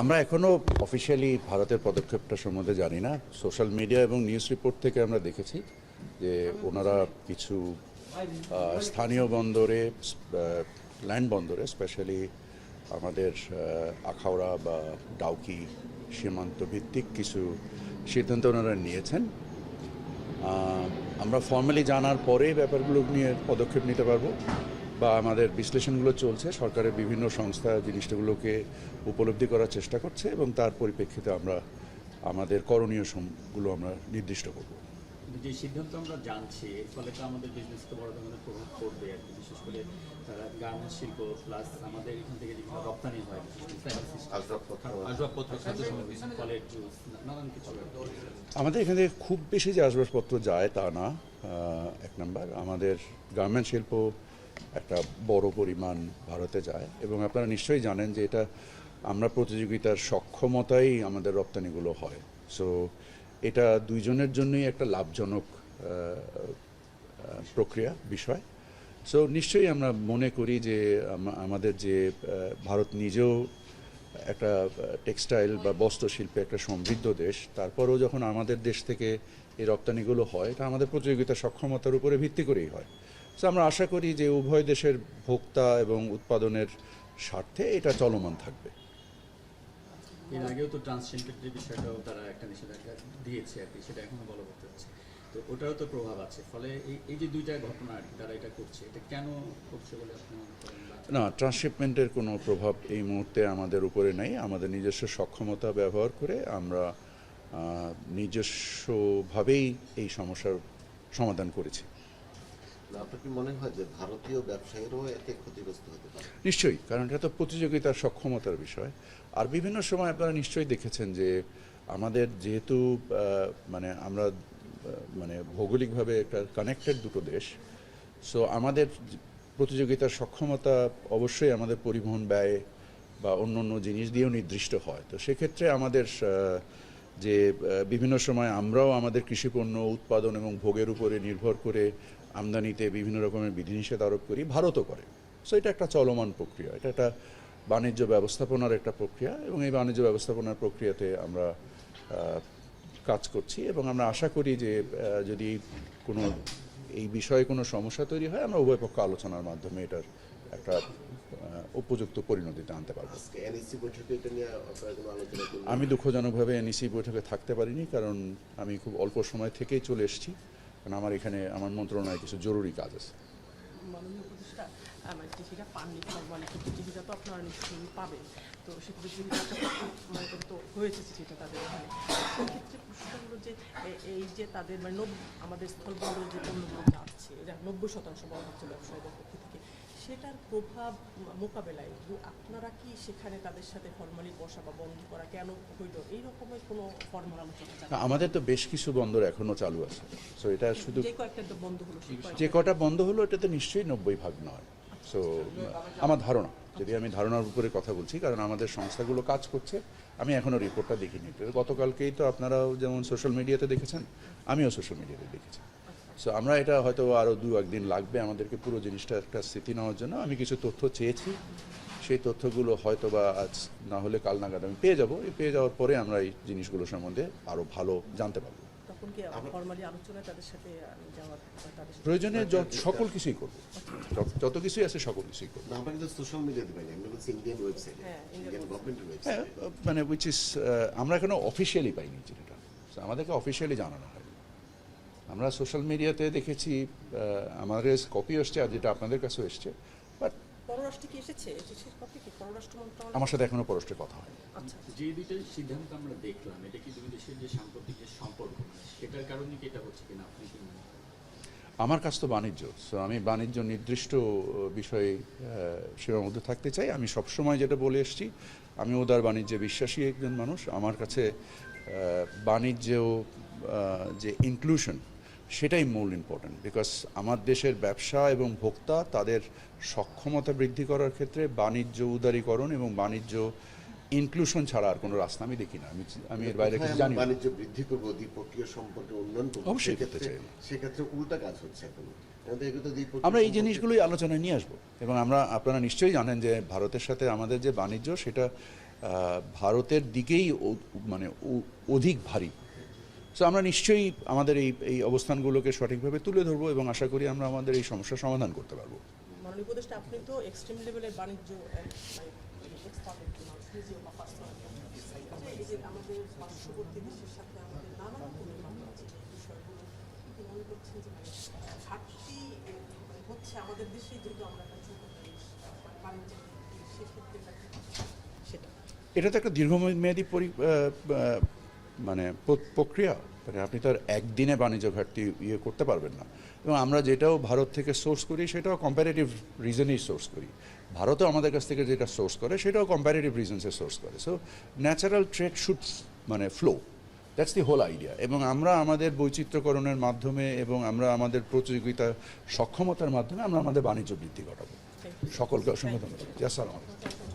আমরা এখনো অফিসিয়ালি ভারতের পদক্ষেপটা সম্বন্ধে জানি না। সোশ্যাল মিডিয়া এবং নিউজ রিপোর্ট থেকে আমরা দেখেছি যে ওনারা কিছু স্থানীয় বন্দরে, ল্যান্ড বন্দরে স্পেশালি আমাদের আখাউড়া বা ডাউকি সীমান্ত ভিত্তিক কিছু সিদ্ধান্ত ওনারা নিয়েছেন। আমরা ফর্মালি জানার পরে ব্যাপারগুলো নিয়ে পদক্ষেপ নিতে পারবো, বা আমাদের বিশ্লেষণগুলো চলছে। সরকারের বিভিন্ন সংস্থা জিনিসগুলোকে উপলব্ধি করার চেষ্টা করছে এবং তার পরিপ্রেক্ষিতে আমরা আমাদের করণীয়গুলো আমরা নির্দিষ্ট করব। যে সিদ্ধান্ত আমরা জানছি এর ফলে তো আমাদের বিজনেসকে বড় ধরনের প্রভাব পড়বে আর কি, বিশেষ করে গার্মেন্টস শিল্প প্লাস আমাদের এখান থেকে যেগুলো রপ্তানি হয়, আসবাবপত্র, খাদ্য সামগ্রী, ফলের জুস, নানান কিছু। আমাদের এখানে খুব বেশি যে আসবাবপত্র যায় তা না। এক নাম্বার, আমাদের গার্মেন্ট শিল্প একটা বড় পরিমাণ ভারতে যায় এবং আপনারা নিশ্চয়ই জানেন যে এটা আমরা প্রতিযোগিতার সক্ষমতাই আমাদের রপ্তানিগুলো হয়। সো এটা দুইজনের জন্যই একটা লাভজনক প্রক্রিয়া বিষয়। সো নিশ্চয়ই আমরা মনে করি যে আমাদের যে ভারত নিজেও একটা টেক্সটাইল বা বস্ত্রশিল্পে একটা সমৃদ্ধ দেশ, তারপরেও যখন আমাদের দেশ থেকে এই রপ্তানিগুলো হয় এটা আমাদের প্রতিযোগিতার সক্ষমতার উপরে ভিত্তি করেই হয়। সো আমরা আশা করি যে উভয় দেশের ভোক্তা এবং উৎপাদনের স্বার্থে এটা চলমান থাকবে। এর আগেও তো ট্রান্সজেন্ডার যে বিষয়টাও তারা একটা নিষেধাজ্ঞা দিয়েছে আর কি, সেটা এখনো বলবৎ আছে, তো ওটারও তো প্রভাব আছে। ফলে এই যে দুইটা ঘটনা আর কি তারা এটা করছে, এটা কেন করছে বলে আপনি মনে করেন? না, ট্রান্সশিপমেন্টের কোনো প্রভাব এই মুহূর্তে আমাদের উপরে নেই। আমাদের নিজস্ব সক্ষমতা ব্যবহার করে আমরা নিজস্বভাবেই এই সমস্যার সমাধান করেছি। আপনার কি মনে হয় যে ভারতীয় ব্যবসায়ীরাও এতে ক্ষতিগ্রস্ত হতে পারে? নিশ্চয়ই, কারণ এটা তো প্রতিযোগিতার সক্ষমতার বিষয়। আর বিভিন্ন সময় আপনারা নিশ্চয়ই দেখেছেন যে আমাদের যেহেতু মানে আমরা মানে ভৌগোলিকভাবে একটা কানেক্টেড দুটো দেশ, সো আমাদের প্রতিযোগিতার সক্ষমতা অবশ্যই আমাদের পরিবহন ব্যয় বা অন্য অন্য জিনিস দিয়েও নির্দিষ্ট হয়। তো সেক্ষেত্রে আমাদের যে বিভিন্ন সময় আমরাও আমাদের কৃষিপণ্য উৎপাদন এবং ভোগের উপরে নির্ভর করে আমদানিতে বিভিন্ন রকমের বিধিনিষেধ আরোপ করি, ভারতও করে। সো এটা একটা চলমান প্রক্রিয়া, এটা একটা বাণিজ্য ব্যবস্থাপনার একটা প্রক্রিয়া এবং এই বাণিজ্য ব্যবস্থাপনার প্রক্রিয়াতে আমরা কাজ করছি এবং আমরা আশা করি যে যদি কোনো এই বিষয়ে কোনো সমস্যা তৈরি হয় আমরা উভয় পক্ষ আলোচনার মাধ্যমে এটার একটা উপযুক্ত পরিণতিতে আনতে পারবো। আমি দুঃখজনকভাবে এনইসি বৈঠকে থাকতে পারিনি, কারণ আমি খুব অল্প সময় থেকেই চলে এসেছি, কারণ আমার এখানে আমার মন্ত্রণালয়ে কিছু জরুরি কাজ আছে। মাননীয় উপদেষ্টা মানে চিঠিটা পাননি, মানে চিঠিটা তো আপনারা নিশ্চয়ই পাবেন, তো সেক্ষেত্রে চিঠিটা মানে তো হয়েছে চিঠিটা তাদের ওখানে। সেক্ষেত্রে প্রশ্নটা হলো যে এই যে তাদের মানে আমাদের স্থলবন্দরের যে পণ্যগুলো যাচ্ছে, এটা 90% বলা হচ্ছে ব্যবসায়ীদের পক্ষ থেকে, সেটার প্রভাব মোকাবেলায় আপনারা কি সেখানে তাদের সাথে ফর্মালি বসা বা বন্ধ করা কেন হইল, এই রকমের কোনো ফর্মাল আলোচনা? আমাদের তো বেশ কিছু বন্দর এখনো চালু আছে। সো এটা শুধু যে কয়েকটা বন্ধ হলো, যে কটা বন্ধ হলো এটাতে নিশ্চয়ই 90% নয়। সো আমার ধারণা, যদি আমি ধারণার উপরে কথা বলছি, কারণ আমাদের সংস্থাগুলো কাজ করছে, আমি এখনও রিপোর্টটা দেখিনি। গতকালকেই তো আপনারাও যেমন সোশ্যাল মিডিয়াতে দেখেছেন, আমিও সোশ্যাল মিডিয়াতে দেখেছি। সো আমরা এটা হয়তো আরও 2-1 দিন লাগবে আমাদেরকে পুরো জিনিসটা একটা স্থিতি নেওয়ার জন্য। আমি কিছু তথ্য চেয়েছি, সেই তথ্যগুলো হয়তো বা আজ না হলে কাল নাগাদ আমি পেয়ে যাব। পেয়ে যাওয়ার পরে আমরা এই জিনিসগুলো সম্বন্ধে আরও ভালো জানতে পারবো। তখন কি ফর্মালি আলোচনা তাদের সাথে যাওয়ার প্রয়োজনে সকল কিছুই করবো, যত কিছুই আছে সকল কিছুই করবো। আমরা কিন্তু সোশ্যাল মিডিয়াতে পাইনি, আমরা বলছি ইন্ডিয়ান ওয়েবসাইটে, ইন্ডিয়ান গভর্নমেন্টের হ্যাঁ, ওয়েবসাইটে, মানে উইচ ইস আমরা এখনো অফিসিয়ালি পাইনি চিঠিটা, আমাদেরকে অফিসিয়ালি জানানো হয়। আমরা সোশ্যাল মিডিয়াতে দেখেছি, আমাদের কপি এসছে আর যেটা আপনাদের কাছেও এসছে, বাট পররাষ্ট্র কি এসেছে, কপি কি পররাষ্ট্র মন্ত্রণালয়? আমার সাথে এখনো পররাষ্ট্রের কথা হয়। আচ্ছা, যে দুইটা সিদ্ধান্ত আমরা দেখলাম, এটা কি দুই দেশের যে সাম্প্রতিক যে সম্পর্ক, সেটার কারণে কি এটা হচ্ছে কিনা আপনি কি মনে করেন? আমার কাজ তো বাণিজ্য, সো আমি বাণিজ্য নির্দিষ্ট বিষয়ে সীমাবদ্ধ থাকতে চাই। আমি সবসময় যেটা বলে এসেছি, আমি উদার বাণিজ্যে বিশ্বাসী একজন মানুষ। আমার কাছে বাণিজ্যেও যে ইনক্লুশন, সেটাই মূল ইম্পর্ট্যান্ট, বিকজ আমার দেশের ব্যবসা এবং ভোক্তা তাদের সক্ষমতা বৃদ্ধি করার ক্ষেত্রে বাণিজ্য উদারীকরণ এবং বাণিজ্য ইনক্লুশন ছাড়া আর কোনো রাস্তা আমি দেখি না। আমি এর বাইরে কিছু জানি না। বাণিজ্য বৃদ্ধি করবো, দ্বিপক্ষীয় সম্পর্কে উন্নয়ন করবো, অবশ্যই করতে চাই। সেক্ষেত্রে উল্টা কাজ হচ্ছে এখন। আমরা এই জিনিসগুলোই আলোচনায় নিয়ে আসবো এবং আপনারা নিশ্চয়ই জানেন যে ভারতের সাথে আমাদের যে বাণিজ্য, সেটা ভারতের দিকেই মানে অধিক ভারী। সো আমরা নিশ্চয়ই আমাদের এই অবস্থানগুলোকে সঠিকভাবে তুলে ধরবো এবং আশা করি আমরা আমাদের এই সমস্যার সমাধান করতে পারবো। মাননীয় উপদেষ্টা, আপনি তো এক্সট্রিম লেভেলের বাণিজ্য এক্সপার্ট নিজেও বা পার্সোনাল এই যে আমাদের পার্শ্ববর্তী দেশের সাথে আমাদের নানা রকমের মামলা আছে, এই বিষয়গুলো কি মনে করছেন যে ঘাটতি হচ্ছে আমাদের দেশে, যেহেতু আমরা একটা ছোট দেশ বাণিজ্যের সেক্ষেত্রে সেটা এটা তো একটা দীর্ঘমেয়াদী মানে প্রক্রিয়া, মানে আপনি তো আর একদিনে বাণিজ্য ঘাটতি করতে পারবেন না। এবং আমরা যেটাও ভারত থেকে সোর্স করি সেটাও কম্প্যারেটিভ রিজনেই সোর্স করি, ভারতও আমাদের কাছ থেকে যেটা সোর্স করে সেটাও কম্প্যারেটিভ রিজনসে সোর্স করে। সো ন্যাচারাল ট্রেড শুড মানে flow, that's the whole idea. এবং আমরা আমাদের বৈচিত্র্যকরণের মাধ্যমে এবং আমরা আমাদের প্রতিযোগিতা সক্ষমতার মাধ্যমে আমরা আমাদের বাণিজ্য বৃদ্ধি ঘটাবো। সকলকে অসংখ্য ধন্যবাদ। আসসালামু আলাইকুম।